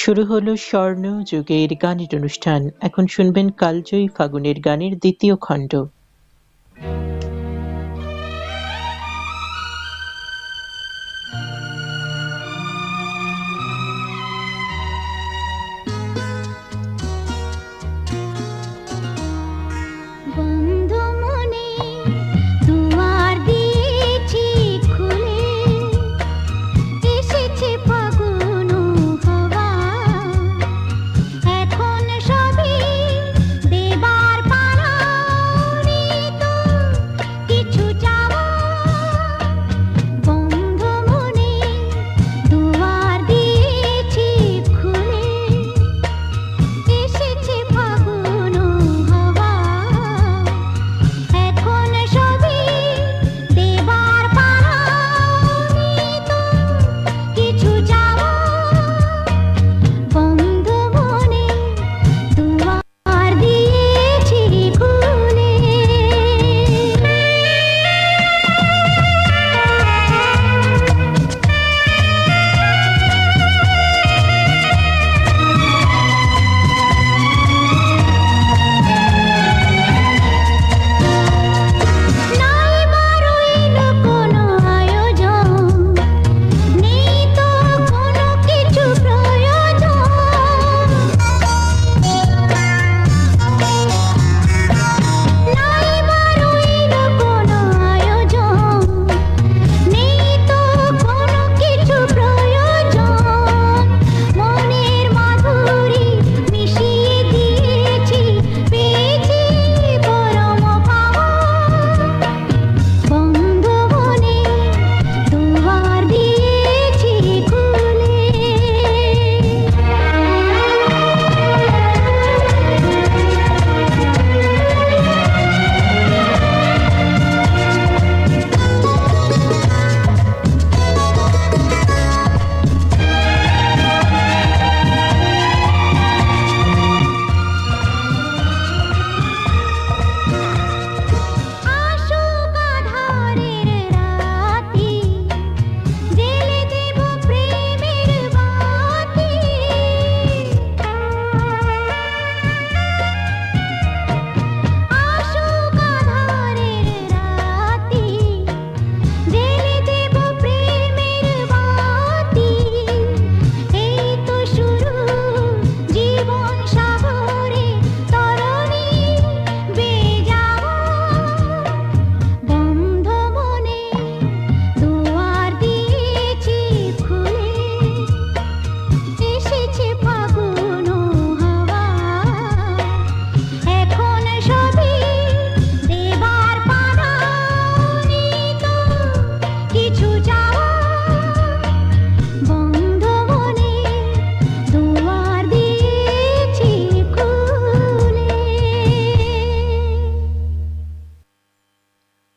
শুরু হলো স্বর্ণ যুগের গানের অনুষ্ঠান। এখন শুনবেন কালজয়ী ফাগুনের গানের দ্বিতীয় খণ্ড।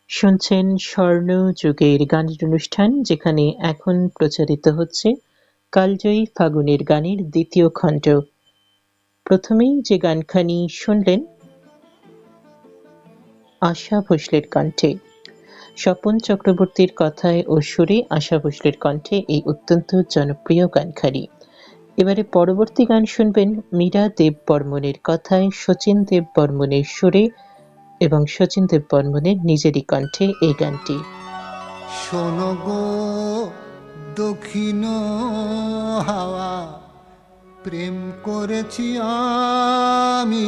শুনছেন স্বর্ণ যুগের গানের অনুষ্ঠান, যেখানে এখন প্রচারিত হচ্ছে কালজয়ী ফাগুনের গানের দ্বিতীয় খণ্ড। প্রথমেই যে গানখানি শুনলেন আশা ভোসলের কণ্ঠে, স্বপন চক্রবর্তীর কথায় ও সুরে আশা ভোসলের কণ্ঠে এই অত্যন্ত জনপ্রিয় গানখানি। এবারে পরবর্তী গান শুনবেন মীরা দেব বর্মনের কথায়, শচীন দেব বর্মনের সুরে এবং শচীন দেব বর্মনের নিজেরই কণ্ঠে এই গানটি। শোনো গো দক্ষিণ হাওয়া, প্রেম করেছি আমি,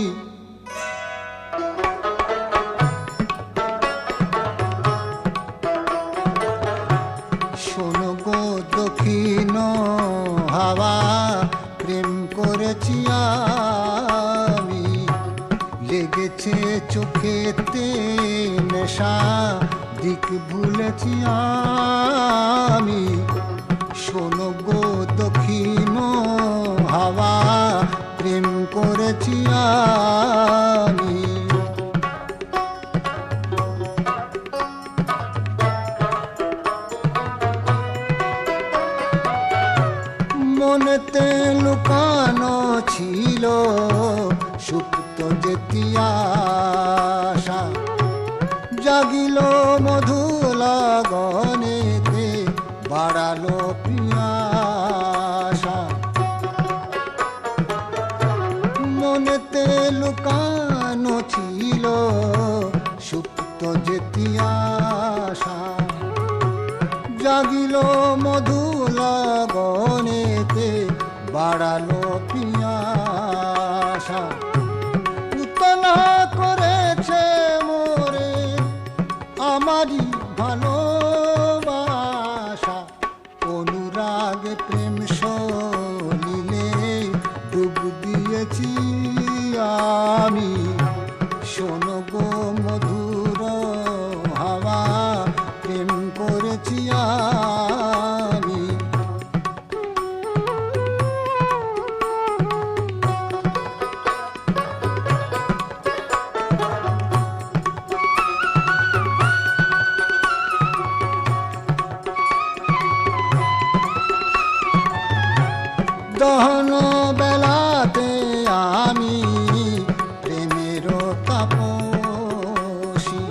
শোনো গো দক্ষিণ হাওয়া, প্রেম করেছি আমি, লেগেছে চোখেতে নেশা, দিক ভুলেছি আমি, শোনো গো দক্ষিণ হাওয়া, প্রেম করেছি আমি। মনেতে লুকানো ছিল সুপ্ত যেতি আশা, জাগিল মধু লগনেতে, বাড়ালো পিয়াসা, বাড়ালো পিয়াসা, পুতনা করেছে মোরে আমারই ভালোবাসা। অনুরাগে প্রেম সলিলে ডুব দিয়েছি আমি, শোনো গো মধুর হাওয়া প্রেম করেছি আমি। দহন বেলাতে আমি প্রেমের তাপসী,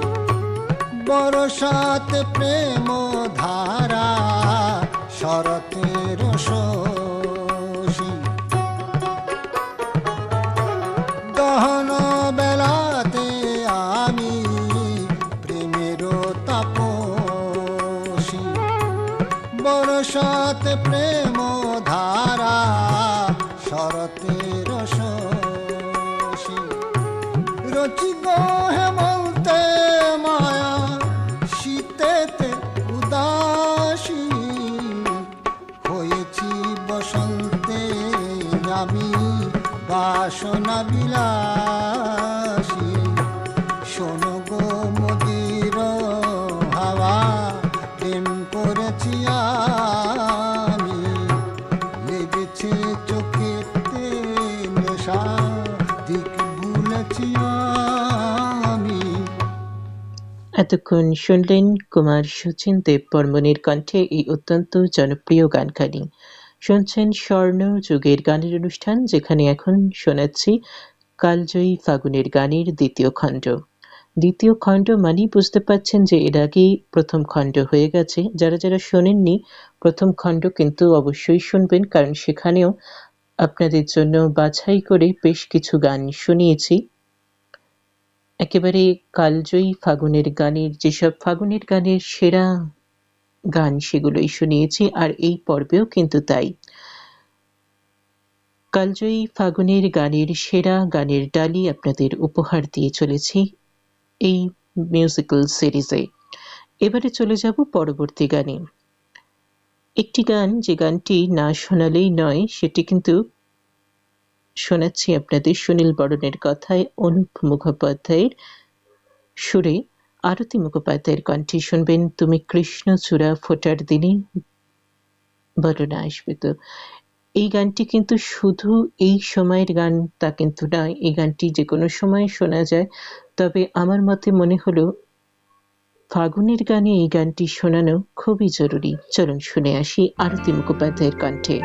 বরসাতে প্রেম ধারা শরতের শোষী। দহন বেলাতে আমি প্রেমের তাপসী, বরসাতে প্রেম ধারা শরতের শোষী। রচি গো হেমন্তে মায়া, শীতেতে উদাসী, হয়েছি বসন্তে আমি বাসনা বিলাসী। শোনো গো মদির হাওয়া প্রেম করেছি আমি, লেগেছে চোখেতে নেশা দিক ভুলেছি আমি। এতক্ষণ শুনলেন কুমার শচীন দেববর্মণের কণ্ঠে এই অত্যন্ত জনপ্রিয় গানখানি। শুনছেন স্বর্ণ যুগের গানের অনুষ্ঠান, যেখানে এখন শোনাচ্ছি কালজয়ী ফাগুনের গানের দ্বিতীয় খণ্ড। দ্বিতীয় খণ্ড মানেই বুঝতে পারছেন যে এর আগেই প্রথম খণ্ড হয়ে গেছে। যারা যারা শোনেননি প্রথম খণ্ড কিন্তু অবশ্যই শুনবেন, কারণ সেখানেও আপনাদের জন্য বাছাই করে বেশ কিছু গান শুনিয়েছি। একেবারে কালজয়ী ফাগুনের গানের, যেসব ফাগুনের গানের সেরা গান সেগুলোই শুনিয়েছি, আর এই পর্বেও কিন্তু তাই। কালজয়ী ফাগুনের গানের সেরা গানের ডালি আপনাদের উপহার দিয়ে চলেছি এই মিউজিক্যাল সিরিজে। এবারে চলে যাব পরবর্তী গানে। একটি গান, যে গানটি না শোনালেই নয়, সেটি কিন্তু শোনাচ্ছি আপনাদের সুনীল বরণের কথায়, অনুপ মুখোপাধ্যায়ের সুরে আরতি মুখোপাধ্যায়ের কণ্ঠে শুনবেন তুমি কৃষ্ণচূড়া ফোটার দিনে বলো না আসবে তো। এই গানটি কিন্তু শুধু এই সময়ের গান তা কিন্তু নয়, এই গানটি যে কোনো সময় শোনা যায়, তবে আমার মতে মনে হলো ফাগুনের গানে এই গানটি শোনানো খুবই জরুরি। চলুন শুনে আসি আরতি মুখোপাধ্যায়ের কণ্ঠে।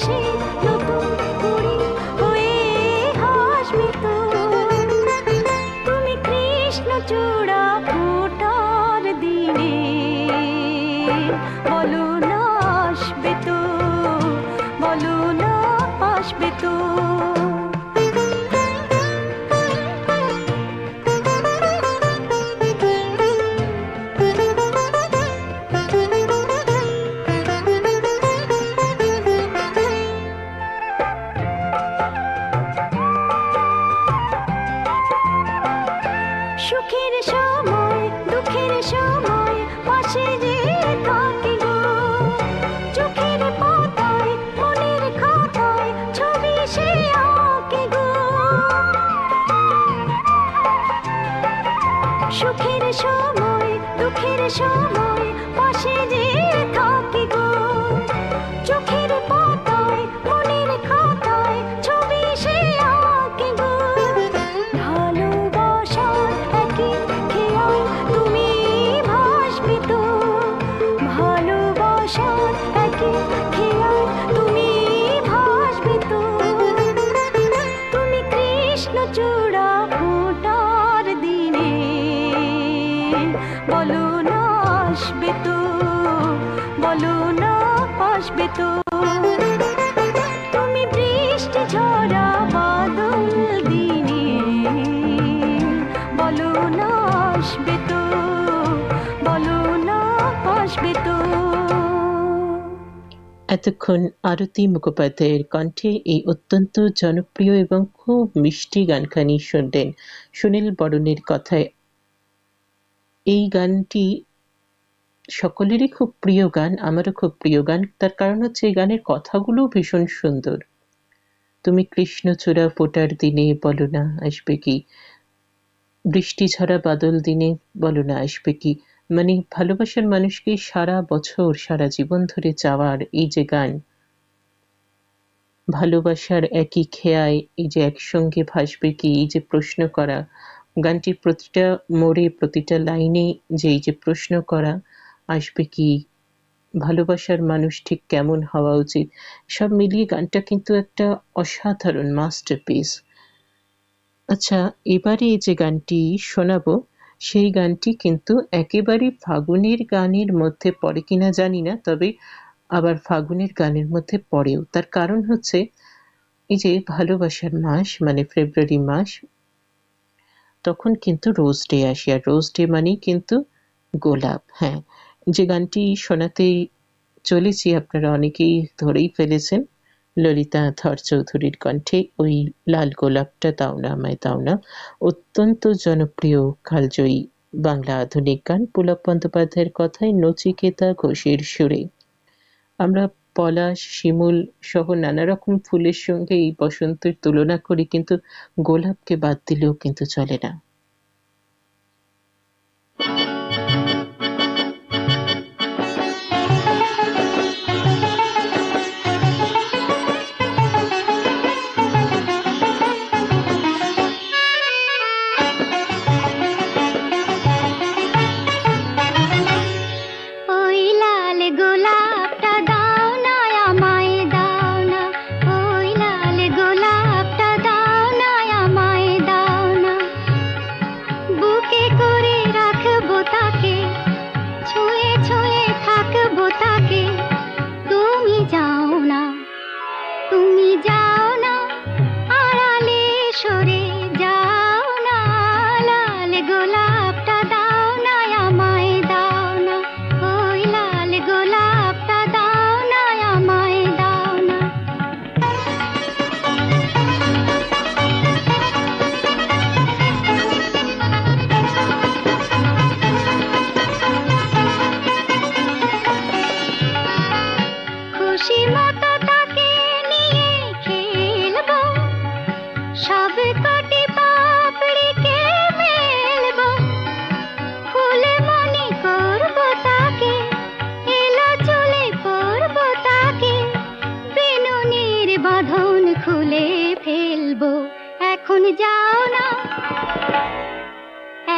সে নতুন কুড়ি হয়ে হাসবে তো। তুমি কৃষ্ণচূড়া ফোটার দিনে বলো না আসবে তো, বলো না আসবে তো। সুখের সময় দুঃখের সময় পাশে যে থাকে গো, চোখের পাতায় মনের খাতায় ছবি সে আঁকে গো। সুখের সময় দুঃখের সময় পাশে যে থাকে গো, চোখের পাতায় মনের খাতায় ছবি সে আঁকে গো। ভালোবাসার একই খেয়াল তুমি ভাসবে তো, ভালোবাসার একই খেয়াল তুমি ভাসবে তো। তুমি কৃষ্ণচূড়া ফোটার দিনে বলো না আসবে তো, বলো না আসবে তো। তুমি বৃষ্টি ঝরা বাদল দিনে বলো না আসবে তো, বলো না আসবে তো। এতক্ষণ আরতি মুখোপাধ্যায়ের কণ্ঠে এই অত্যন্ত জনপ্রিয় এবং খুব মিষ্টি গানখানি শুনলেন সুনীল বরণের কথায়। এই গানটি সকলেরই খুব প্রিয় গান, আমারও খুব প্রিয় গান। তার কারণ হচ্ছে এই গানের কথাগুলো ভীষণ সুন্দর। তুমি কৃষ্ণচূড়া ফোটার দিনে বলো না আসবে কি, বৃষ্টি ঝরা বাদল দিনে বলো না আসবে কি। মানে ভালোবাসার মানুষকে সারা বছর সারা জীবন ধরে চাওয়ার এই যে গান, ভালোবাসার একই খেয়ায় এই যে একসঙ্গে ভাসবে কি, এই যে প্রশ্ন করা, গানটির প্রতিটা মোড়ে প্রতিটা লাইনে যে এই যে প্রশ্ন করা, আসবে কি, ভালোবাসার মানুষ ঠিক কেমন হওয়া উচিত, সব মিলিয়ে গানটা কিন্তু একটা অসাধারণ মাস্টারপিস। আচ্ছা, এবারে যে গানটি শোনাবো সেই গানটি কিন্তু একেবারে ফাগুনের গানের মধ্যে পড়ে কিনা জানি না, তবে আবার ফাগুনের গানের মধ্যে পড়েও। তার কারণ হচ্ছে এই যে ভালোবাসার মাস মানে ফেব্রুয়ারি মাস, তখন কিন্তু রোজ ডে আসে, আর রোজ ডে মানেই কিন্তু গোলাপ। হ্যাঁ, যে গানটি শোনাতে চলেছি আপনারা অনেকেই ধরেই ফেলেছেন, ললিতা ধর চৌধুরীর কণ্ঠে ওই লাল গোলাপটা দাও না আমায় দাও না, অত্যন্ত জনপ্রিয় কালজয়ী বাংলা আধুনিক গান, পুলক বন্দ্যোপাধ্যায়ের কথায় নচিকেতা ঘোষের সুরে। আমরা পলাশ শিমুল সহ নানা রকম ফুলের সঙ্গে এই বসন্তের তুলনা করি, কিন্তু গোলাপকে বাদ দিলেও কিন্তু চলে না।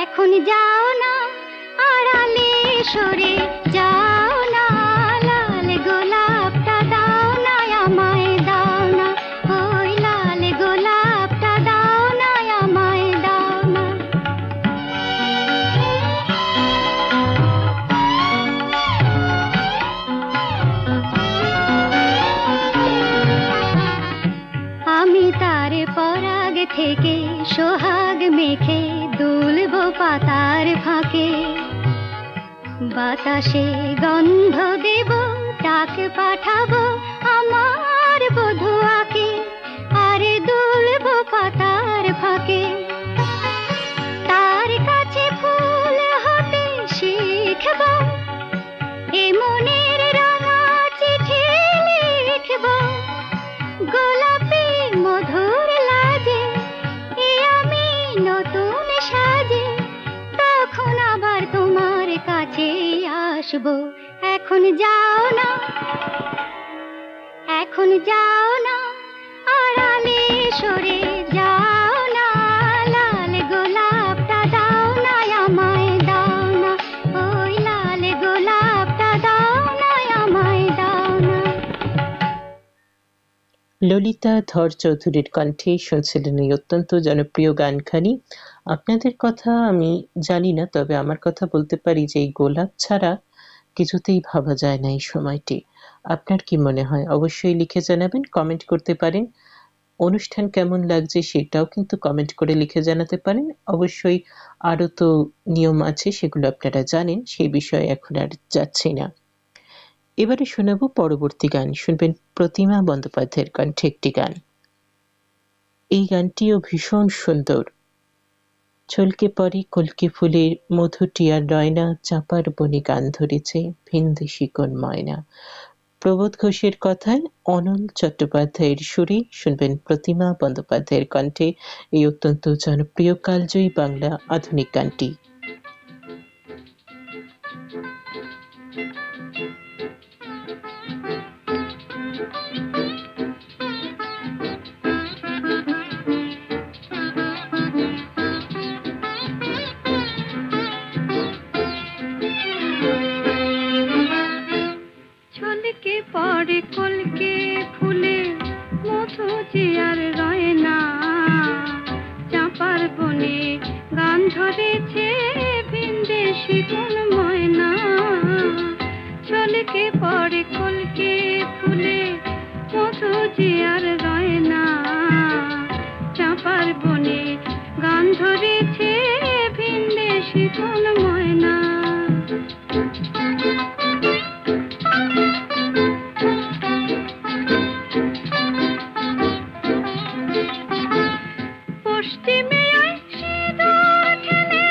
এখন যাও না আড়ালে সরে যাও না, লাল গোলাপটা দাও না আমায়। বাতাসে গন্ধ দেব, ডাক পাঠাবো আমার বধুয়াকে, আরে দুলব পাতার ফাঁকে। তার কাছে ফুল হতে শিখব, এ মনের রাঙা চিঠি লিখব। গোলাপি মধুর লাজে এ আমি নতুন সাজে, তখন আবার তোমার কাছে আসবো। এখন যাও না, এখন যাও না, আড়ালে সরে যাও না। লাল গোলাপটা দাও না আমায়, দাও না। ওই লাল গোলাপটা দাও না আমায়, দাও না। ললিতা ধর চৌধুরীর কণ্ঠে শুনছিলেন এই অত্যন্ত জনপ্রিয় গানখানি। আপনাদের কথা আমি জানি না, তবে আমার কথা বলতে পারি যে এই গোলাপ ছাড়া কিছুতেই ভাবা যায় না এই সময়টি। আপনার কি মনে হয়? অবশ্যই লিখে জানাবেন, কমেন্ট করতে পারেন। অনুষ্ঠান কেমন লাগছে সেটাও কিন্তু কমেন্ট করে লিখে জানাতে পারেন। অবশ্যই আরো তো নিয়ম আছে, সেগুলো আপনারা জানেন, সেই বিষয়ে এখন আর যাচ্ছি না। এবারে শোনাবো পরবর্তী গান। শুনবেন প্রতিমা বন্দ্যোপাধ্যায়ের কণ্ঠে একটি গান। এই গানটিও ভীষণ সুন্দর। ছলকে পড়ে কলকে ফুলের মধুটিয়ার রয়না, চাপার বনে গান ধরেছে ভিনদেশি কোন ময়না। প্রবোধ ঘোষের কথায় অনল চট্টোপাধ্যায়ের সুরে শুনবেন প্রতিমা বন্দ্যোপাধ্যায়ের কণ্ঠে এই অত্যন্ত জনপ্রিয় কালজয়ী বাংলা আধুনিক গানটি। ছলকে পড়ে কলকে ফুলে মধু জিয়ার রয়না, চাপার বনে গান ধরেছে ভিনদেশি কোন ময়না। ছলকে পড়ে কলকে ফুলে মধু জিয়ার রয়না, চাপার বনে গান ধরেছে ভিনদেশি কোন ময়না। পশ্চিমে সিঁদুর ঢেলে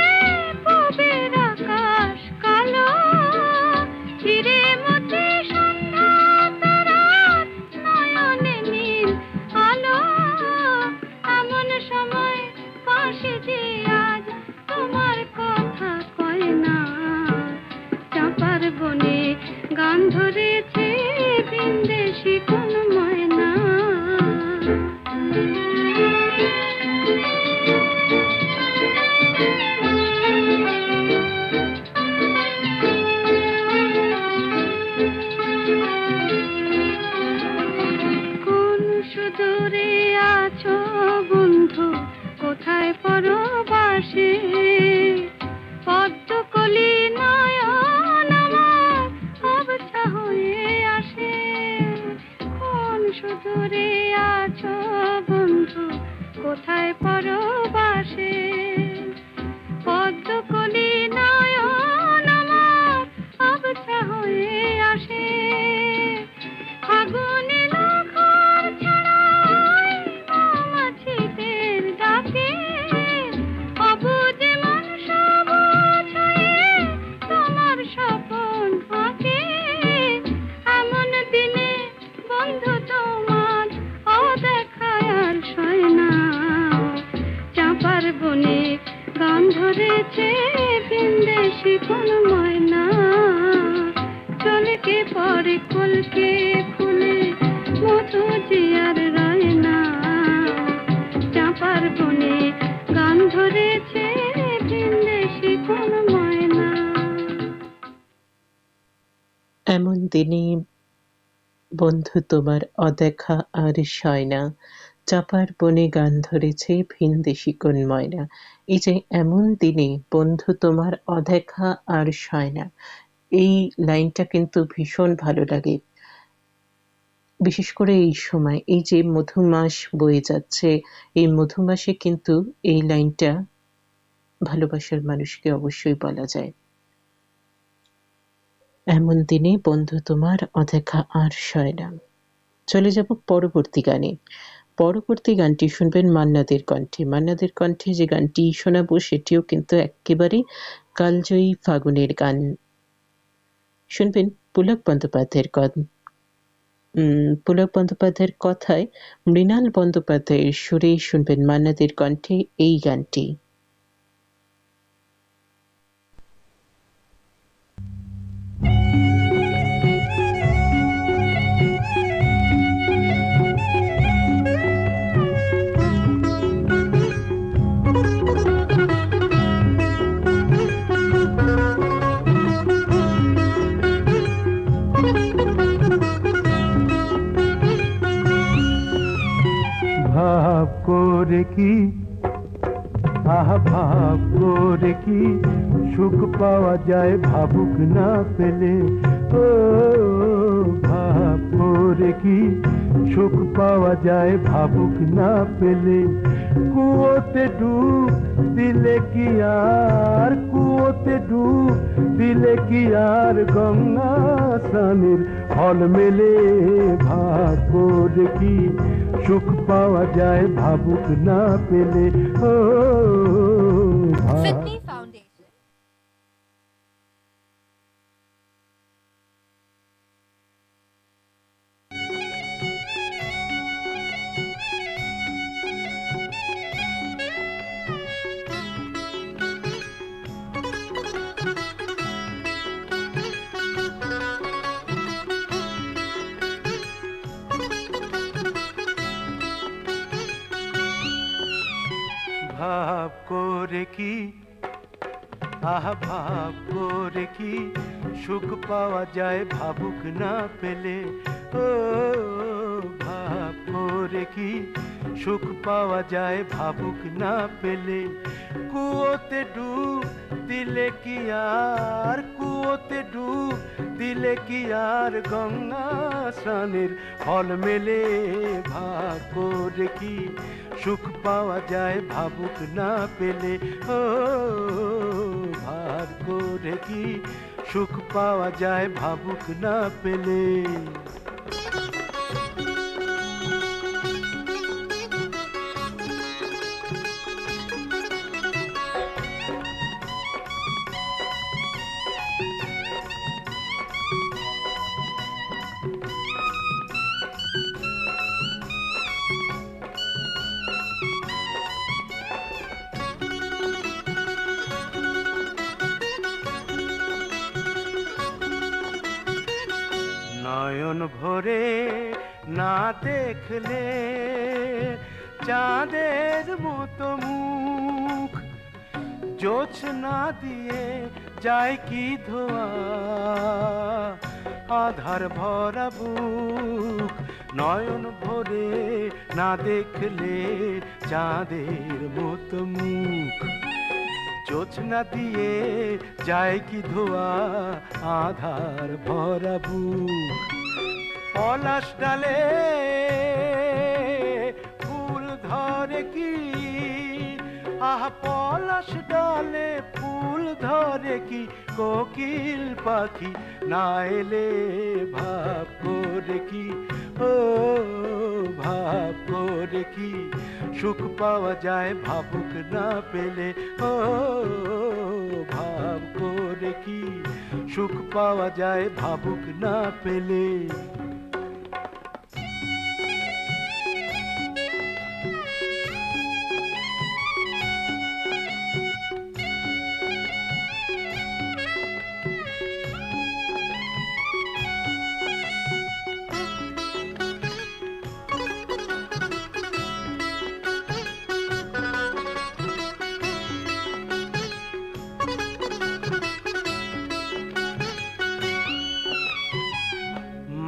পূবের আকাশ কালো, চিরে মুছে সন্ধ্যা তারার নয়নে নীল আলো। এমন সময় পাশে যে আজ তোমার কথা কয় না, চাপার বনে গান ধরেছে ভিনদেশি কোন ময়না। কোন সুদূরে আছো বন্ধু, কোথায় পরবাসে, পদ্মকলি নয়ন আমার অবসা হয়ে আসে। কোন সুদূরে আছো বন্ধু, কোথায় পরবাসে, পদ্মকলি নয়ন আমার অবসা হয়ে আসে। ফাগুনে ঘর ছাড়াই মৌমাছিদের ডাকে, অবুঝে মন সবুজ হয়ে তোমার স্বপন আঁকে। এমন দিনে বন্ধু তোমার অদেখায় আর সয় না, চাপার বনে গান ধরেছে ভিনদেশি কোন ময়না। চলকে পড়ে কলকে ফুলে মধু জিয়ার রয়না, চাপার বনে গান ধরেছে ভিনদেশি কোন ময়না। এমন দিনে বন্ধু তোমার অদেখা আর সয় না, চাপার বনে গান ধরেছে ভিনদেশি কোন ময়না। এই যে এমন দিনে বন্ধু তোমার অদেখা আর সয় না, এই লাইনটা কিন্তু ভীষণ ভালো লাগে। বিশেষ করে এই সময়, এই যে মধুমাস বয়ে যাচ্ছে, এই মধুমাসে কিন্তু এই লাইনটা ভালোবাসার মানুষকে অবশ্যই বলা যায়। এমন দিনে বন্ধু তোমার অদেখা আর সয় না। চলে যাব পরবর্তী গানে। পরবর্তী গানটি শুনবেন মান্নাদের কণ্ঠে। মান্নাদের কণ্ঠে যে গানটি শোনাবো সেটিও কিন্তু এক্কেবারে কালজয়ী ফাগুনের গান। শুনবেন পুলক বন্দ্যোপাধ্যায়ের কথায় মৃণাল বন্দ্যোপাধ্যায়ের সুরে শুনবেন মান্নাদের কণ্ঠে এই গানটি। ভাব করে কি ভাব করে কি সুখ পাওয়া যায় ভাবুক না পেলে, ও ভাব করে কি সুখ পাওয়া যায় ভাবুক না পেলে। কুয়োতে ডুব দিলে কি আর, কুয়োতে ডুব দিলে কি আর গঙ্গা স্নানের ফল মেলে। ভাব করে কি সুখ পাওয়া যায় ভাবুক না পেলে, ও Sydney Foundation. ভাব করে কি ভাব করে কি সুখ পাওয়া যায় ভাবুক না পেলে, ও ভাব করে কি সুখ পাওয়া যায় ভাবুক না পেলে। কুয়োতে ডুব দিলে কি আর, কুয়োতে ডুব দিলে কি আর গঙ্গা স্নানের ফল মেলে। ভাব করে কি সুখ পাওয়া যায় ভাবুক না পেলে, ও ভাব করে কি সুখ পাওয়া যায় ভাবুক না পেলে। নয়ন ভরে না দেখলে চাঁদের মতো মুখ, জোছনা দিয়ে যায় কি ধোয়া আধার ভরা বুক। নয়ন ভরে না দেখলে চাঁদের মতো মুখ, জোছনা দিয়ে যায় কি ধোয়া আধার ভরা বুক। পলাশ ডালে ফুল ধরে কি, পলাশ ডালে ফুল ধরে কি কোকিল পাখি না এলে। ভাব করে কি, ও ভাব করে কি সুখ পাওয়া যায় ভাবুক না পেলে, ও ভাব করে কি সুখ পাওয়া যায় ভাবুক না পেলে।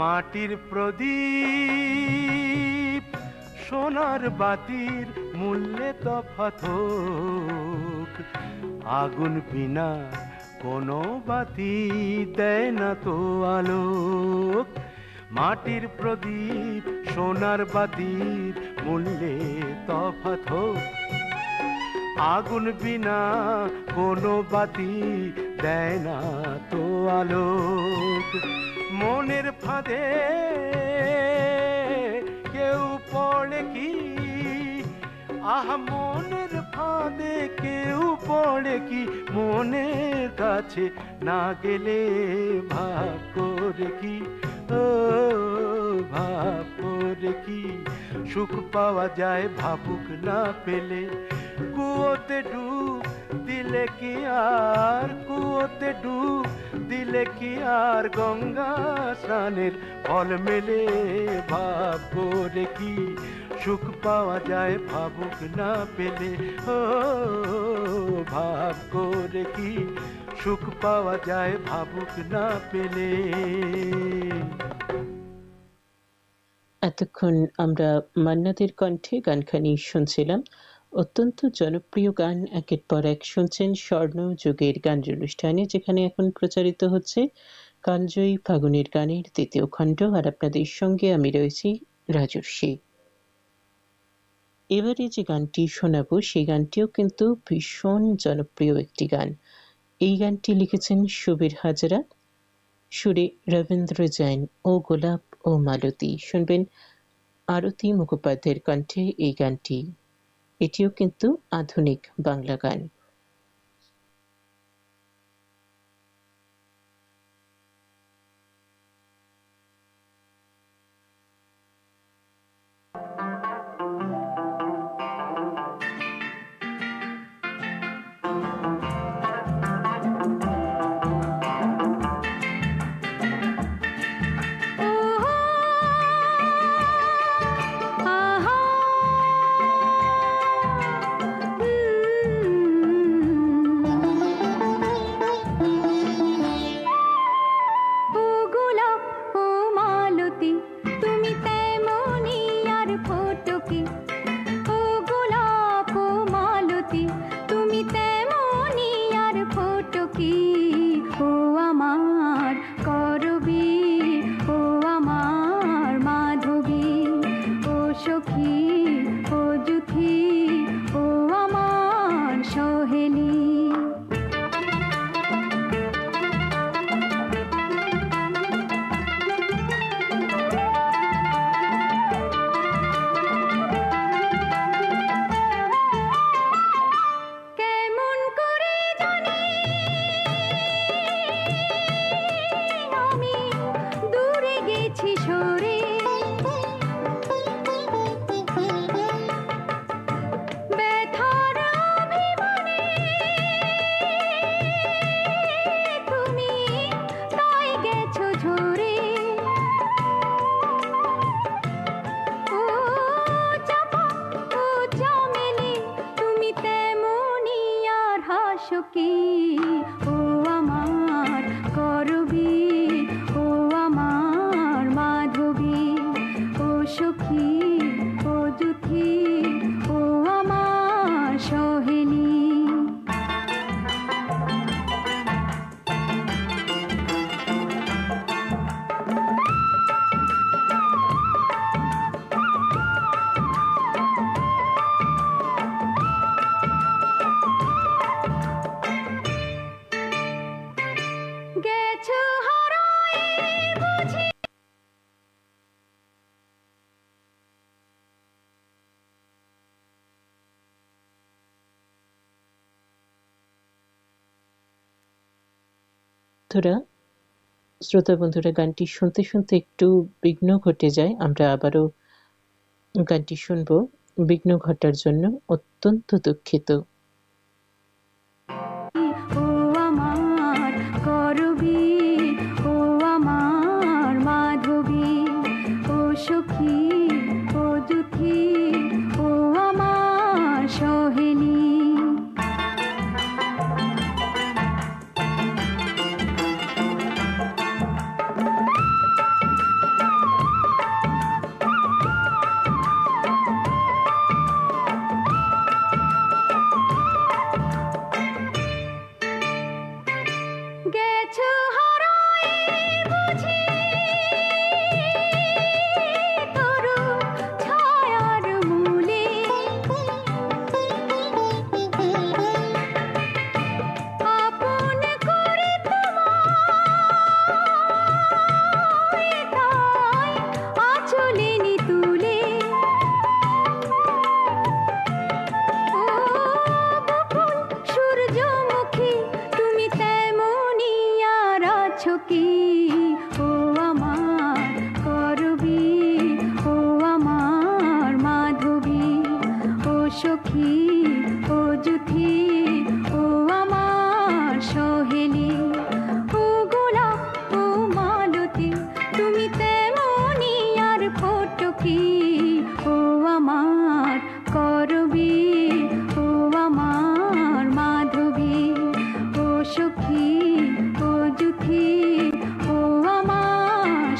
মাটির প্রদীপ সোনার বাতির মূল্যে তফাৎ হোক, আগুন বিনা কোনো বাতি দেয় না তো আলোক। মাটির প্রদীপ সোনার বাতির মূল্যে তফাৎ হোক, আগুন বিনা কোনো বাতি দেয় না তো আলোক। মনের ফাঁদে কেউ পড়ে কি, আহা মনের ফাঁদে কেউ পড়ে কি, মনের কাছে না গেলে ভাব করে কি, ও ভাব করে কি সুখ পাওয়া যায় ভাবুক না পেলে। কুয়োতে ডুব দিলে কি আর, কুয়োতে ডুব দিলে কি আর গঙ্গা স্নানের ফল মেলে। ভাব করে কি সুখ পাওয়া যায় ভাবুক না পেলে, ও ভাব করে কি সুখ পাওয়া যায় ভাবুক না পেলে। এতক্ষণ আমরা মান্নাদের কণ্ঠে গানখানি শুনছিলাম। অত্যন্ত জনপ্রিয় গান একের পর এক শুনছেন স্বর্ণযুগের গানের অনুষ্ঠানে, যেখানে এখন প্রচারিত হচ্ছে কালজয়ী ফাগুনের গানের দ্বিতীয় খণ্ড। আর আপনাদের সঙ্গে আমি রয়েছি রাজর্ষি। এবারে যে গানটি শোনাবো সেই গানটিও কিন্তু ভীষণ জনপ্রিয় একটি গান। এই গানটি লিখেছেন সুবীর হাজরা, সুরে রবীন্দ্র জৈন ও গোলাপ ও মালতী। শুনবেন আরতি মুখোপাধ্যায়ের কণ্ঠে এই গানটি। এটিও কিন্তু আধুনিক বাংলা গান। শ্রোতা বন্ধুরা, গানটি শুনতে শুনতে একটু বিঘ্ন ঘটে যায়। আমরা আবারও গানটি শুনবো। বিঘ্ন ঘটার জন্য অত্যন্ত দুঃখিত।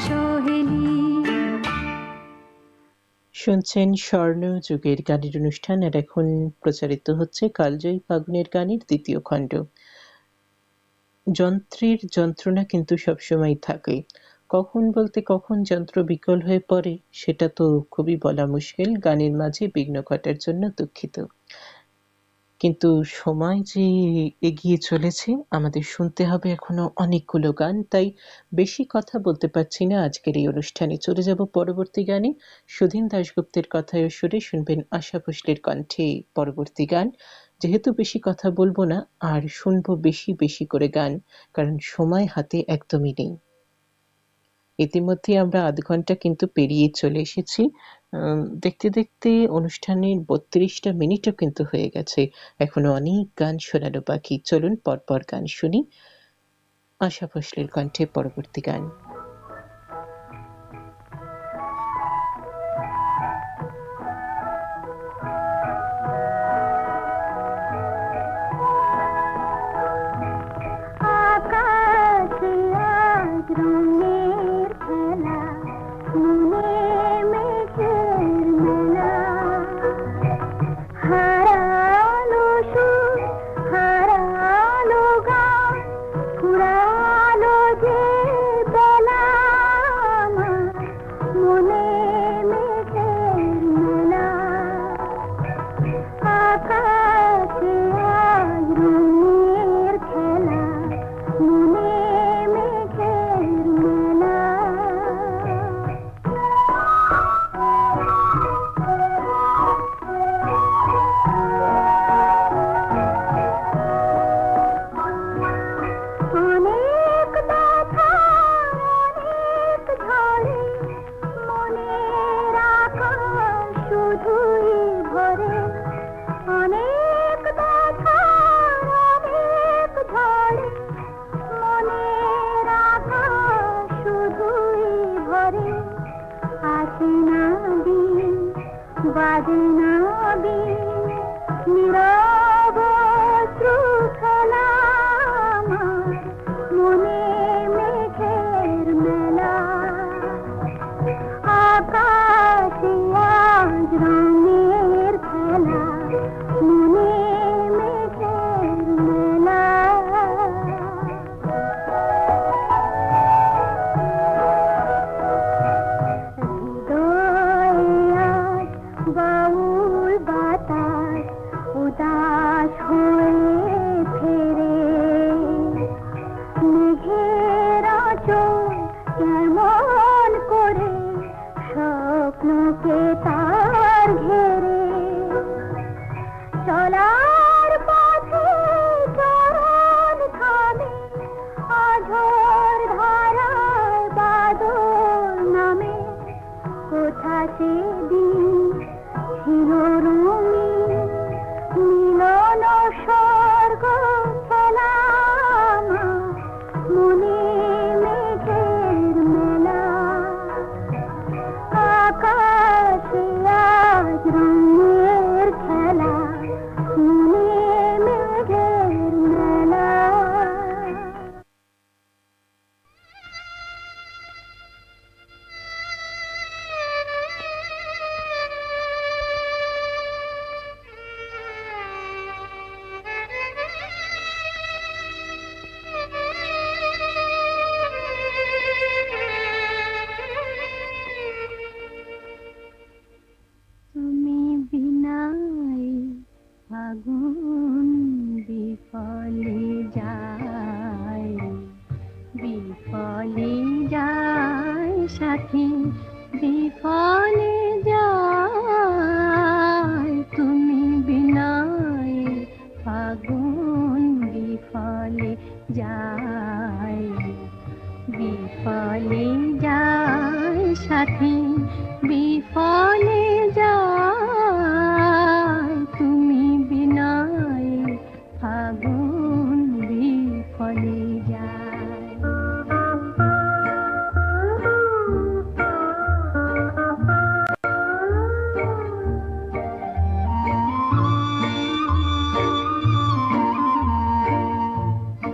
সোহেলি। শুনছেন স্বর্ণ যুগের গানের অনুষ্ঠান, আর এখন প্রচারিত হচ্ছে কালজয়ী ফাগুনের গানের দ্বিতীয় খণ্ড। যন্ত্রের যন্ত্রণা কিন্তু সবসময় থাকে, কখন বলতে কখন যন্ত্র বিকল হয়ে পড়ে সেটা তো খুবই বলা মুশকিল। গানের মাঝে বিঘ্ন ঘটার জন্য দুঃখিত, কিন্তু সময় যে এগিয়ে চলেছে, আমাদের শুনতে হবে এখনো অনেকগুলো গান, তাই বেশি কথা বলতে পারছি না আজকের এই অনুষ্ঠানে। চলে যাব পরবর্তী গানে। সুধীন দাশগুপ্তের কথায় ও সুরে শুনবেন আশা ভোসলের কণ্ঠে পরবর্তী গান। যেহেতু বেশি কথা বলবো না, আর শুনবো বেশি বেশি করে গান, কারণ সময় হাতে একদমই নেই। ইতিমধ্যে আমরা আধ ঘন্টা কিন্তু পেরিয়ে চলে এসেছি। দেখতে দেখতে অনুষ্ঠানের ৩২টা মিনিটও কিন্তু হয়ে গেছে, এখনো অনেক গান শোনানো বাকি। চলুন পরপর গান শুনি। আশা ভোসলের কণ্ঠে পরবর্তী গান।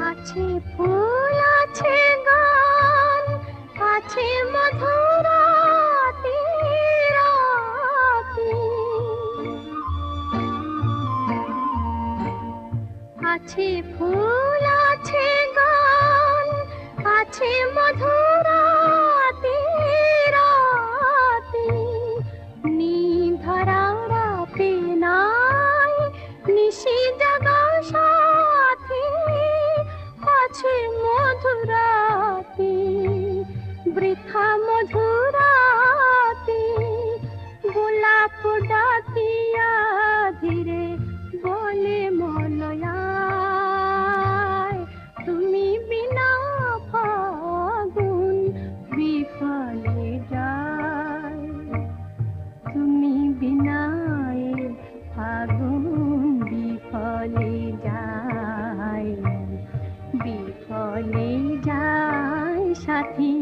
আছে ফুল আছে গান আছে আছে ফুল আছে গান আছে মধুরাতে রাতে নিধরা রাতে নাই নিশি জাগা সাথে আছে মধুরাতে বৃথা মধুরাতে গোলাপ ডাকিয়া ধীরে বলে মলয়ায় তুমি বিনা ফাগুন বিফলে যায় তুমি বিনায় ফাগুন বিফলে যায় বিফলে যায় সাথী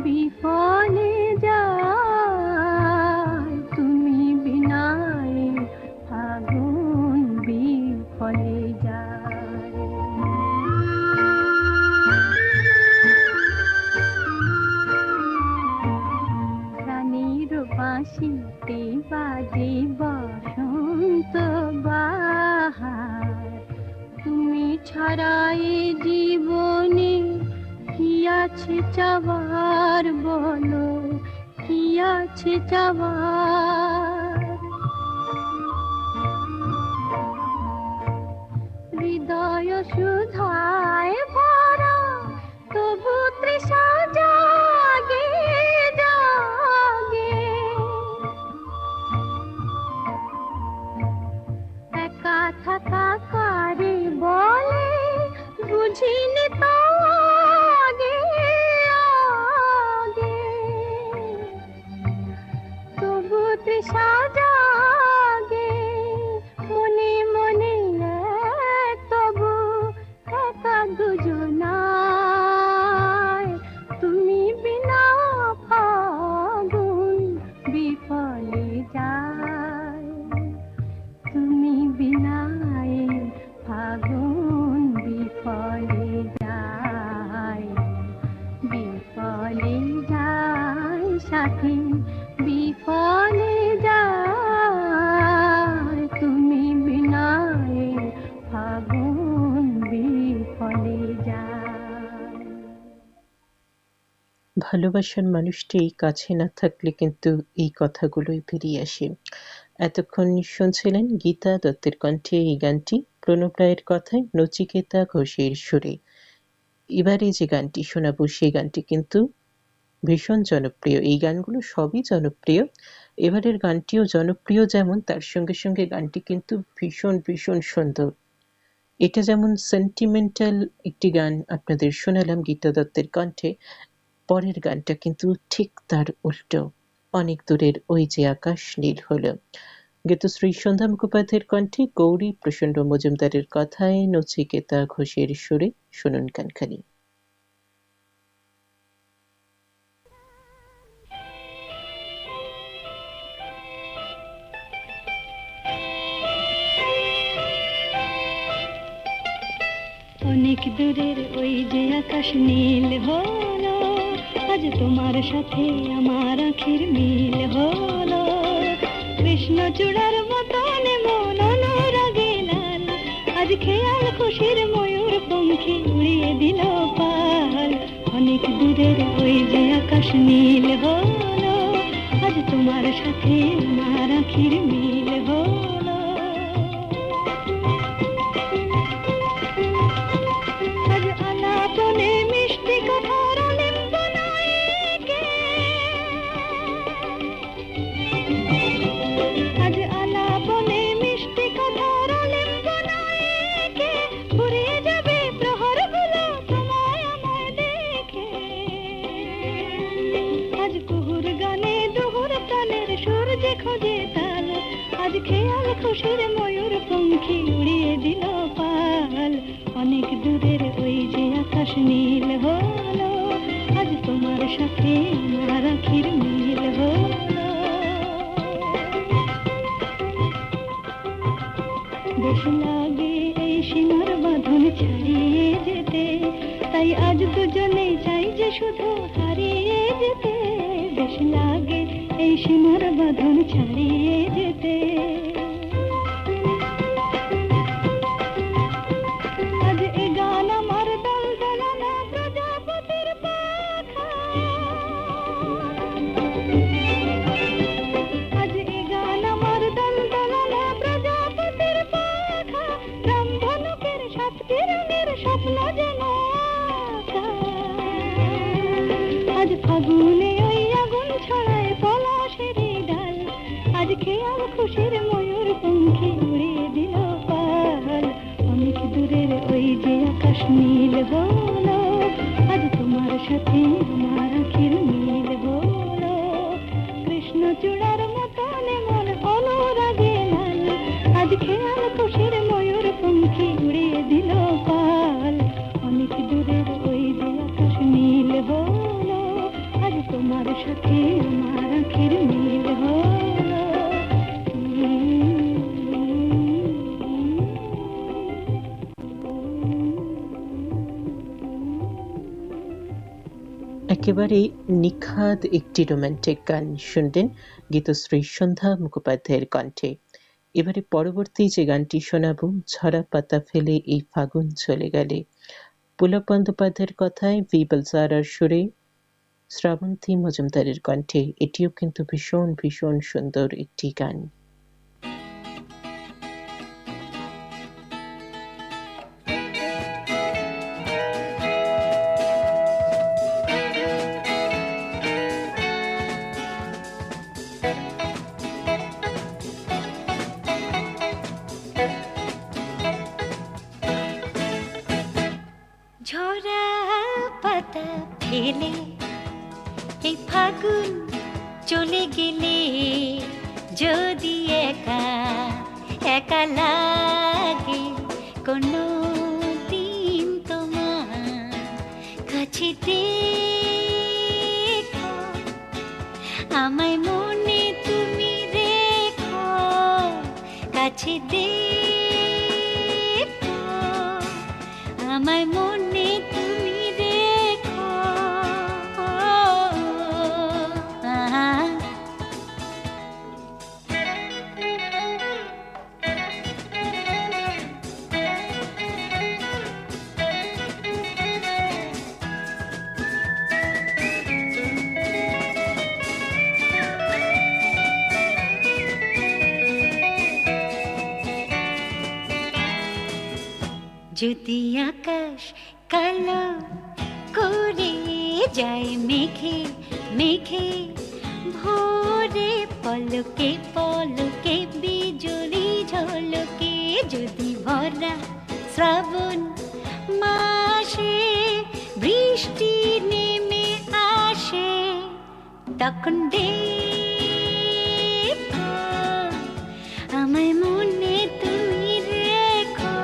বিফলে যায় তুমি বিনায় ফাগুন বিফলে যায় প্রাণীর বাঁশিতে বাজে বসন্ত বাহার তুমি ছাড়াই জীবনে কি আছে চাওয়ার বলো কি আছে চাওয়ার হৃদয় সুধায় ভরা তবু তৃষা জাগে জাগে একা থাকা কারে বলে বুঝিনি তো আগে আগে তবু তৃষা জাগে মনে মনে এক তবু একা দুজনায় তুমি বিনা ফাগুন বিফলে যায় তুমি বিনায় ফাগুন বিফলে যায় বিফলে যায় সাথী বিফলে যায় তুমি বিনায় ফাগুন বিফলে যায় ভালোবাসার মানুষটি কাছে না থাকলে কিন্তু এই কথাগুলোই বেরিয়ে আসে। এতক্ষণ শুনছিলেন গীতা দত্তের কণ্ঠে এই গানটি, প্রণব রায়ের কথায় নচিকেতা ঘোষের সুরে। এবারে যে গানটি শোনাবো সেই গানটি কিন্তু ভীষণ জনপ্রিয়। এই গানগুলো সবই জনপ্রিয়, এবারের গানটিও জনপ্রিয়, যেমন তার সঙ্গে সঙ্গে গানটি কিন্তু ভীষণ ভীষণ সুন্দর। এটা যেমন সেন্টিমেন্টাল একটি গান আপনাদের শোনালাম গীতা দত্তের কণ্ঠে, পরের গানটা কিন্তু ঠিক তার উল্টো, অনেক দূরের ওই যে আকাশ নীল হলো। গীতশ্রী সন্ধ্যা মুখোপাধ্যায়ের কণ্ঠে, গৌরী প্রচণ্ড মজুমদারের কথায় নচিকেতা ঘোষের সুরে, শুনুন গানখানি। অনেক দূরের ওই যে আকাশ নীল হলো, আজ তোমার সাথে আমার আখির মিল হলো। কৃষ্ণচূড়ার মতন মন অনুরাগে লাল, আজ খেয়াল খুশির ময়ূর পঙ্খী উড়িয়ে দিল পাল। অনেক দূরের ওই যে আকাশ নীল হলো, আজ তোমার সাথে আমার আখির মিল হলো। আজ আলাপনে মিষ্টি কথার লিম্বনায়িকে, আজ আলাপনে মিষ্টি কথার লিম্বনায়িকে, ঘুরিয়ে যাবে প্রহরগুলো তোমায় আমায় দেখে। আজ কুহুর গানে দুহুর তালের সুর যে খোঁজে তাল, আজ খেয়াল খুশির ময়ূর পঙ্খী উড়িয়ে দিল পাল। অনেক দূরের ওই যে আকাশ নীল হলো, আজ তোমার সাথে আমার আখির মিল হলো। বেশ লাগে এই সীমার বাঁধন ছাড়িয়ে যেতে, তাই আজ দুজনে চাই যে শুধু হারিয়ে যেতে। বেশ লাগে এই সীমার বাঁধন ছাড়িয়ে যেতে। খেয়াল খুশির ময়ূর পঙ্খী উড়িয়ে দিল পাল। অনেক দূরের ওই যে আকাশ নীল হলো, আজ তোমার সাথে আমার আখির মিল হলো। কৃষ্ণচূড়ার মতন মন অনুরাগে লাল, আজ খেয়াল খুশির ময়ূর পঙ্খী উড়িয়ে দিল পাল। অনেক দূরের ওই যে আকাশ নীল হলো, আজ তোমার সাথে আমার আখির মিল হলো। একেবারেই নিখাদ একটি রোমান্টিক গান শুনলেন গীতশ্রী সন্ধ্যা মুখোপাধ্যায়ের কণ্ঠে। এবারে পরবর্তী যে গানটি শোনাবো, ঝরা পাতা ফেলে এই ফাগুন চলে গেলে, পুলক বন্দ্যোপাধ্যায়ের কথায় ভি বলসারার সুরে শ্রাবন্তী মজুমদারের কণ্ঠে। এটিও কিন্তু ভীষণ ভীষণ সুন্দর একটি গান। ঝরা পাতা ফেলে এই ফাগুন চলে গেলে, যদি একা একা লাগে কোনো দিন তোমার কাছে দেখো, আমায় মনে তুমি রেখো, কাছে দেখো আমায় মনে তুমি রেখো। যদি আকাশ কালো করে যায় মেঘে মেঘে, ভোরে পলকে পলকে বিজলি ঝলকে, যদি ভরা শ্রাবণ মাসে বৃষ্টি নেমে আসে, তখন দেখো আমায় মনে তুমি রেখো।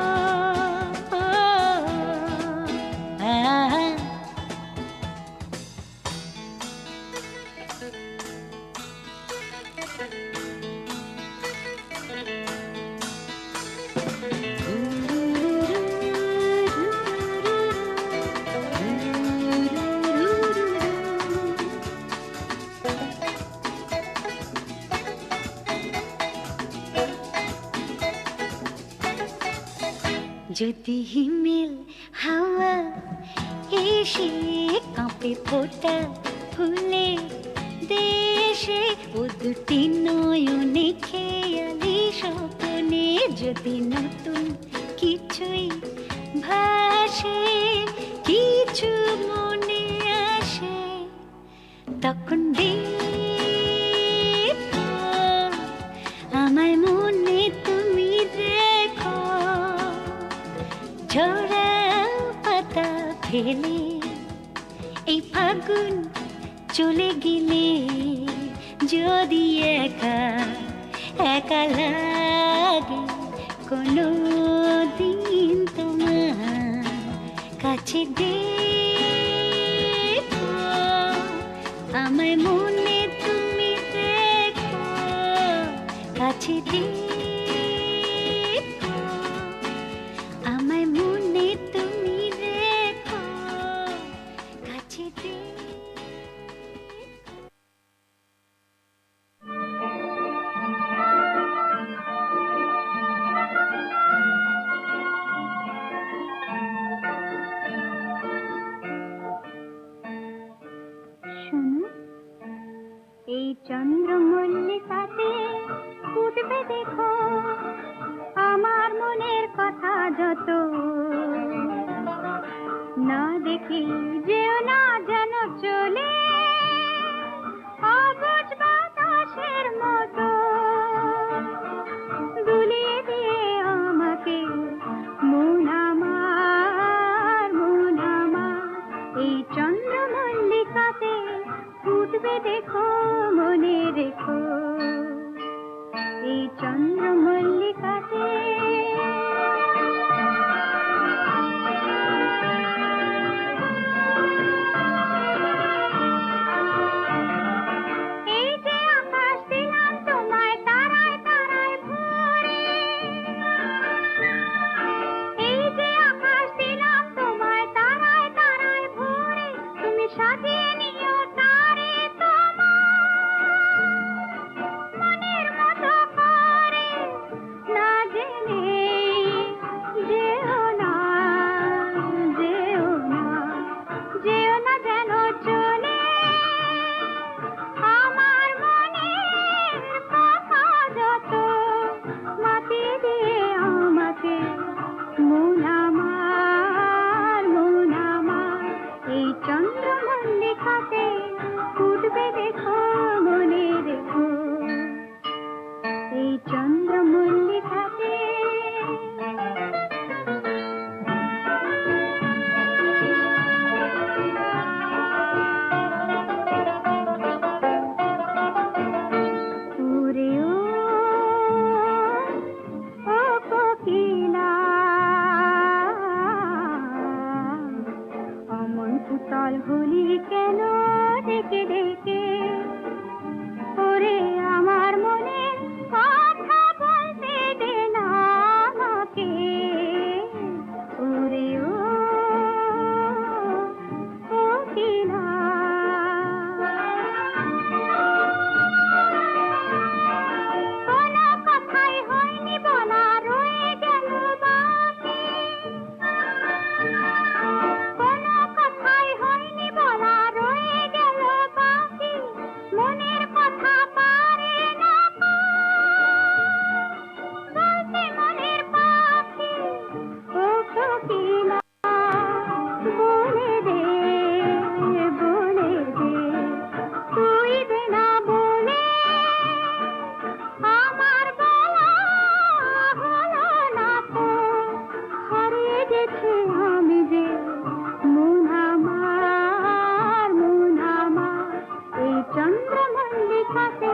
যদি হিমেল হাওয়া এসে কাঁপে ফোটা ফুলে দেশে, ও দুটি নয়নে খেয়ালি স্বপ্নে, যদি নতুন কিছুই ভাসে কিছু মনে আসে, তখন দেখো আমায় মনে তুমি রেখো। ঝরা পাতা ফেলে এই ফাগুন চলে গেলে, যদি একা একা লাগে কোনো দিন তোমার কাছে দেখো, আমায় মনে তুমি রেখো, কাছে দেখো আমায় মনে তুমি রেখো, কাছে দেখো। এই চন্দ্রমল্লিকাতে ফুটবে দেখো আমার মনের কথা যত, না দেখি যেও না যেন চলে অবুঝ বাতাসের মতো। ফুটবে দেখো মনে রেখো এই চন্দ্রমল্লিকাতে এই যে আকাশ দিলাম তোমায় তারায় তারায় ভরে এই যে আকাশ দিলাম তোমায় তারায় তারায় ভরে তুমি সাজিয়ে নিও তারে মনের মতো করে না জেনে যেও না যেও না যেও না যেন চলে আমার মনের কথা যত মাতিয়ে দিয়ে আমাকে মন আমার এই চন্দ্রমল্লিকাতে ফুটবে দেখো মনে রেখো এই চন্দ্রমল্লিকাতে ওরে ও কোকিলা অমন উতল হলি কেন ডেকে ডেকে ওরে আমার মনে কথা বলতে দে না আমাকে ওরে ও কোকিলা কোনো কথাই হয়নি বলা রয়ে গেল বাকি কোনো কথাই হয়নি বলা রয়ে গেল বাকি মনের কথা পারে না বলতে মনের পাখি ও কোকিলা বলে দে তুই দে না বলে আমার বলা হলো না তো হারিয়ে গেছে আমি যে মন আমার এই চন্দ্রমল্লিকাতে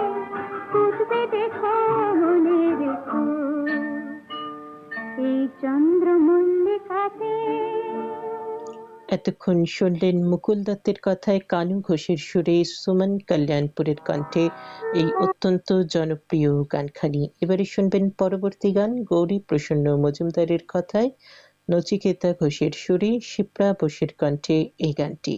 ফুটবে দেখো মনে রেখো এই চন্দ্রমল্লিকাতে। এতক্ষণ শুনলেন মুকুল দত্তের কথায় কানু ঘোষের সুরে সুমন কল্যাণপুরের কণ্ঠে এই অত্যন্ত জনপ্রিয় গানখানি। এবারে শুনবেন পরবর্তী গান গৌরী প্রসন্ন মজুমদারের কথায় নচিকেতা ঘোষের সুরে শিপ্রা বোসের কণ্ঠে এই গানটি।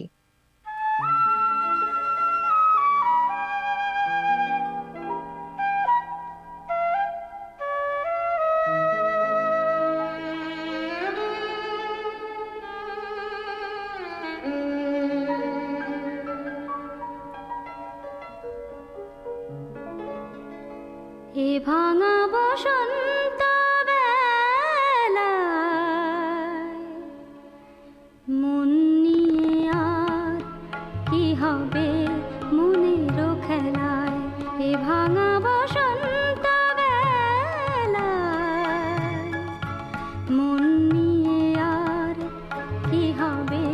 হে ভাঙা বসন্ত বেলায় মন নিয়ে আর কি হবে মনের খেলায় হে ভাঙা বসন্ত বেলায় মন নিয়ে আর কি হবে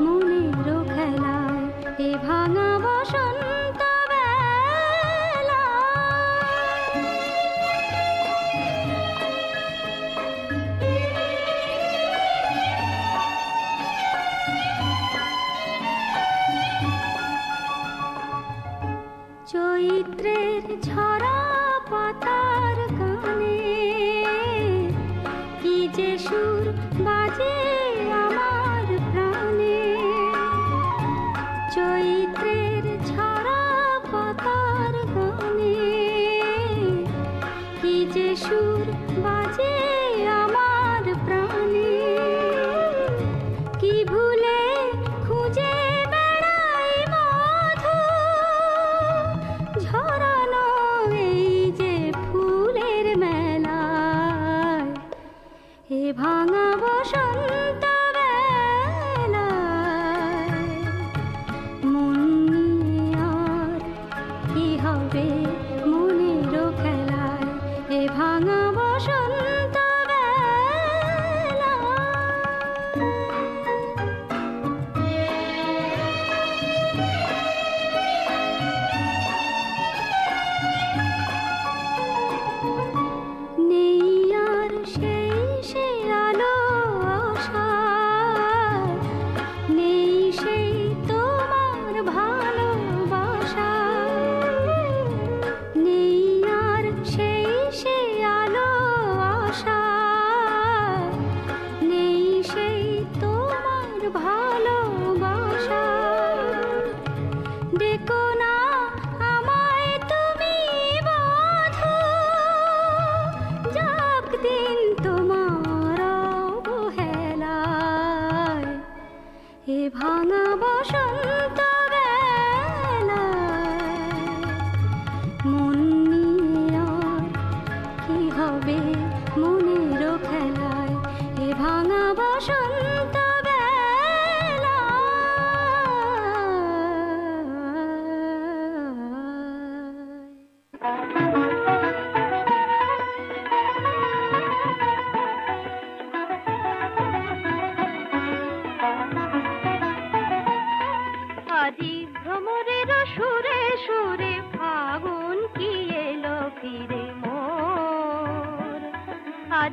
মনের খেলায় হে ভাঙা বসন্ত চৈত্রের ঝরা পাতার গানে কি যে সুর বাজে আমার প্রাণে চৈত্রের ঝরা পাতার গানে কি যে সুর বাজে আমার প্রাণে কি ভুলে খুঁজে বেড়াই মধু ঝরানো এই যে ফুল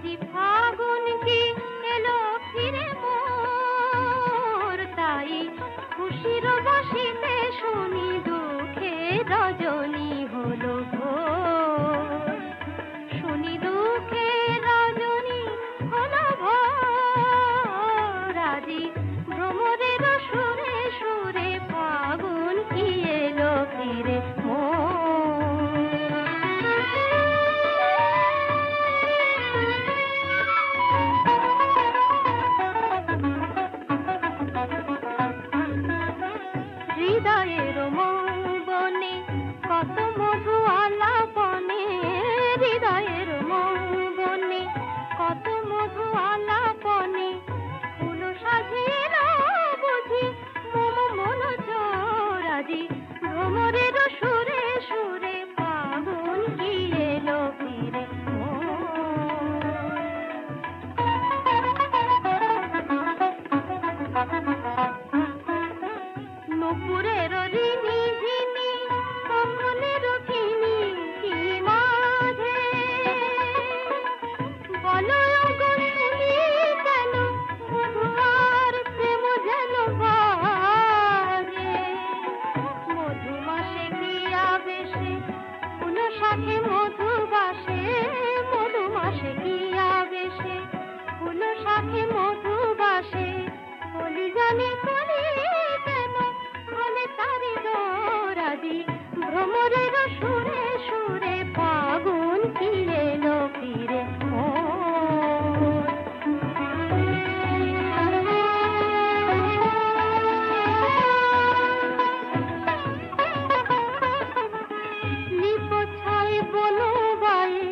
আজি ফাগুন কি এলো ফিরে মোর, তাই খুশির বাসিতে শুনি দুঃখে রজনী হলো ভোর, শুনি দুঃখে রজনী হলো ভোর, আজি ভ্রমরের সুরে সুরে ফাগুন কি এলো ফিরে মোর। হৃদয়ের মৌবনে কত মধু আলাপনে, হৃদয়ের মৌবনে কত মধু আলাপনে, ফুল সাজিল বুঝি মম মন চোর, আজি ভ্রমরের সুরে সুরে ফাগুন কি এলো ফিরে নুপুরের রিনি ঝিনি কখনের কিনি কি মাঝে, বলো গো শুনি কেন মধুর প্রেম যেন বাজে, মধুমাসে কি আবেশে ফুল শাখে মধুবাসে, মধুমাসে কি আবেশে ফুল শাখে মধুবাসে, বলি জানি করি কেন বলে তারি দোরাদি ভ্রমরের সুরে সুরে ফাগুন কি এলো ফিরে মোর। লিপছায় বনবায়ে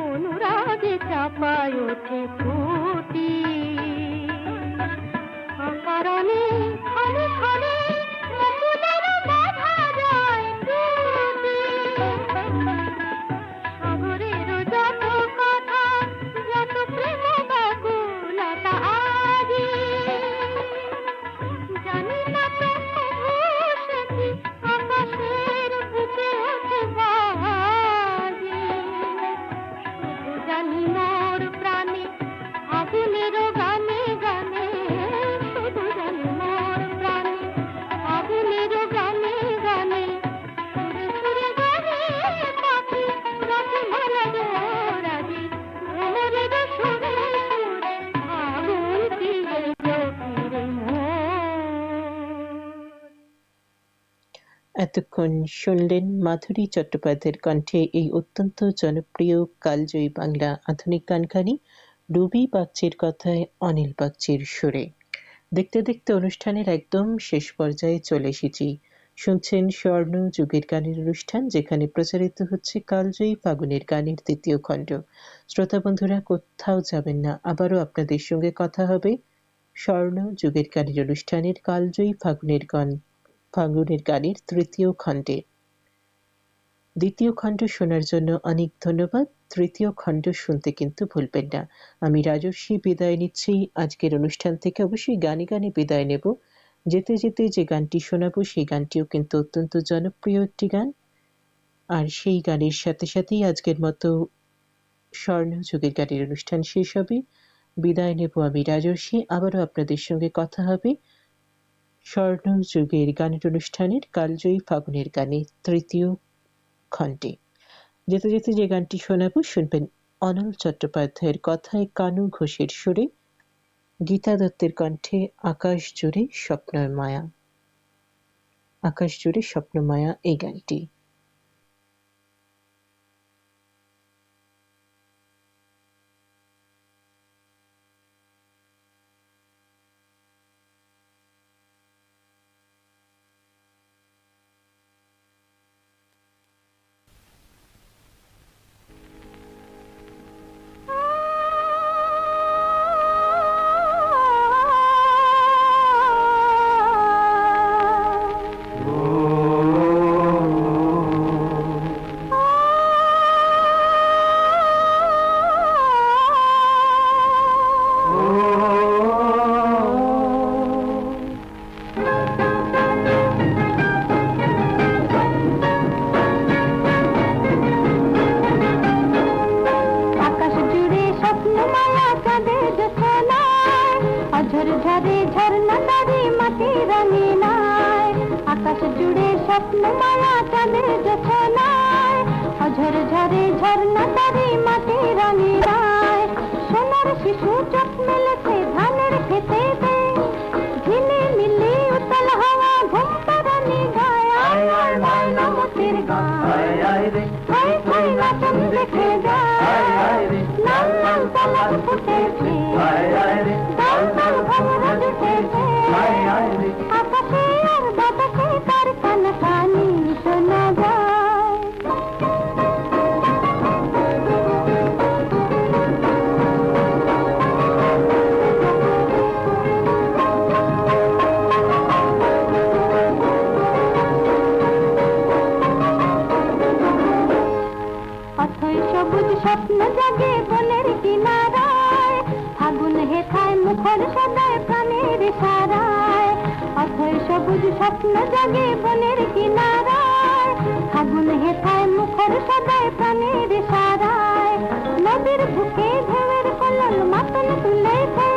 অনুরাগে চাপায় ওঠে ফুটি, অকারণে ক্ষণে ক্ষণে মুকুলের বাধা যায় টুটি, সাগরের যত কথা যত প্রেম ব্যাকুলতা আজি, জানি না তো সে কি আকাশের বুকে ওঠে বাজি, শুধু জানি মোর প্রাণে ফাগুনের গানে গানে, শুধু জানি মোর প্রাণে ফাগুনের গানে গানে, সুরে সুরে গানে পাখি রথমালা দোরাজি, ভ্রমরের সুরে সুরে ফাগুন কি এলো ফিরে মোর। এতক্ষণ শুনলেন মাধুরী চট্টোপাধ্যায়ের কণ্ঠে এই অত্যন্ত জনপ্রিয় কালজয়ী বাংলা আধুনিক গানখানি রুবি বাগচির কথায় অনিল বাগচির সুরে। দেখতে দেখতে অনুষ্ঠানের একদম শেষ পর্যায়ে চলে এসেছি। শুনছেন স্বর্ণ যুগের গানের অনুষ্ঠান, যেখানে প্রচারিত হচ্ছে কালজয়ী ফাগুনের গানের দ্বিতীয় খণ্ড। শ্রোতা বন্ধুরা, কোথাও যাবেন না, আবারও আপনাদের সঙ্গে কথা হবে স্বর্ণ যুগের গানের অনুষ্ঠানের কালজয়ী ফাগুনের গানের তৃতীয় খণ্ডে। দ্বিতীয় খণ্ড শোনার জন্য অনেক ধন্যবাদ। তৃতীয় খণ্ড শুনতে কিন্তু ভুলবেন না। আমি রাজস্বী বিদায় নিচ্ছি আজকের অনুষ্ঠান থেকে। অবশ্যই গানে গানে বিদায় নেব। যেতে যেতে যে গানটি শোনাবো সেই গানটিও কিন্তু অত্যন্ত জনপ্রিয় একটি গান, আর সেই গানের সাথে সাথেই আজকের মতো স্বর্ণ যুগের গানের অনুষ্ঠান শেষ হবে। বিদায় নেব আমি রাজস্বী। আবারও আপনাদের সঙ্গে কথা হবে স্বর্ণ যুগের গানের অনুষ্ঠানের কালজয়ী ফাগুনের গানে তৃতীয় খণ্ডে। যেতে যেতে যে গানটি শোনাবো শুনবেন অনল চট্টোপাধ্যায়ের কথায় কানু ঘোষের সুরে, গীতা দত্তের কণ্ঠে আকাশ জুড়ে স্বপ্নমায়া। আকাশ জুড়ে স্বপ্নমায়া এই গানটি। ও মায়া চাঁদের জোছনায়, ঝরে ঝরে ঝর্ণা তারি মাটি রঙে রায়। সোনার শিশু চোখ মেলেছে ধানের খেতে দে, ঝিলি মিলি উতল হাওয়া ঘুম পাড়ানি গায়। আয় আয় ময়না মতির গায়, খাই খাই নাচন দেখে যায়। লাল লাল পলাশ ফুটেছে, ডাল ডাল ভমরা দিতেছে। আকাশে আর বাতাসে তার কানকানি শোনা যায়। অথই সবুজ স্বপ্ন জাগে বনের কিনারায়, ফাগুন হেথায় মুখর সদায় প্রাণের সারায়। অথই সবুজ স্বপ্ন জাগে বনের কিনারায়, ফাগুন হেথায় মুখর সদায় প্রাণের সারায়। নদীর বুকে ঢেউয়ের কলল মাতন তুলেছে,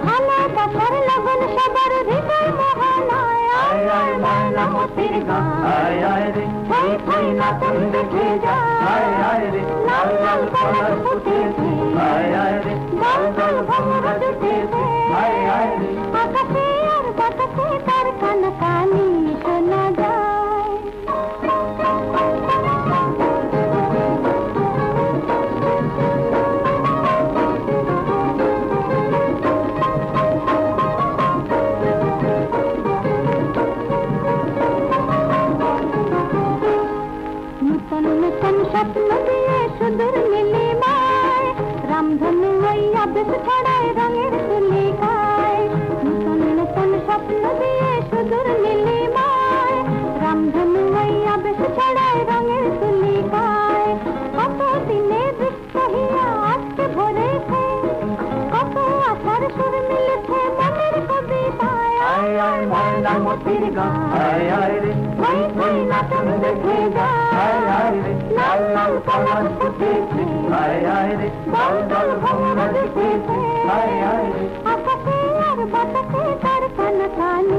ভালোবাসার লগন সবার হৃদয় মোহনায়। আয় আয় ময়না মতির গায়, খাই খাই নাচন দেখে যায়। লাল লাল পলাশ ফুটেছে, ডাল ডাল ভমরা দিতেছে। আকাশে আর বাতাসে তার কানকানি শোনা যায়। নূতন নূতন স্বপ্ন দিয়ে সুদূর নীলিমায়, রামধনু ওই আবেশ ছড়ায় রঙের তুলিকায়। নূতন নূতন স্বপ্ন দিয়ে সুদূর নীলিমায়, রামধনু ওই আবেশ ছড়ায় রঙের তুলিকায়। কত দিনে বৃষ্টি হইয়া আজকে ভরেছে, কত আশার সুর মিলেছে মনের কবিতায়। আয় আয় ময়না মতির গায়, খাই খাই নাচন দেখে যায়। লাল লাল পলাশ ফুটেছে, ডাল ডাল ভমরা দিতেছে। আকাশে আর বাতাসে তার কানকানি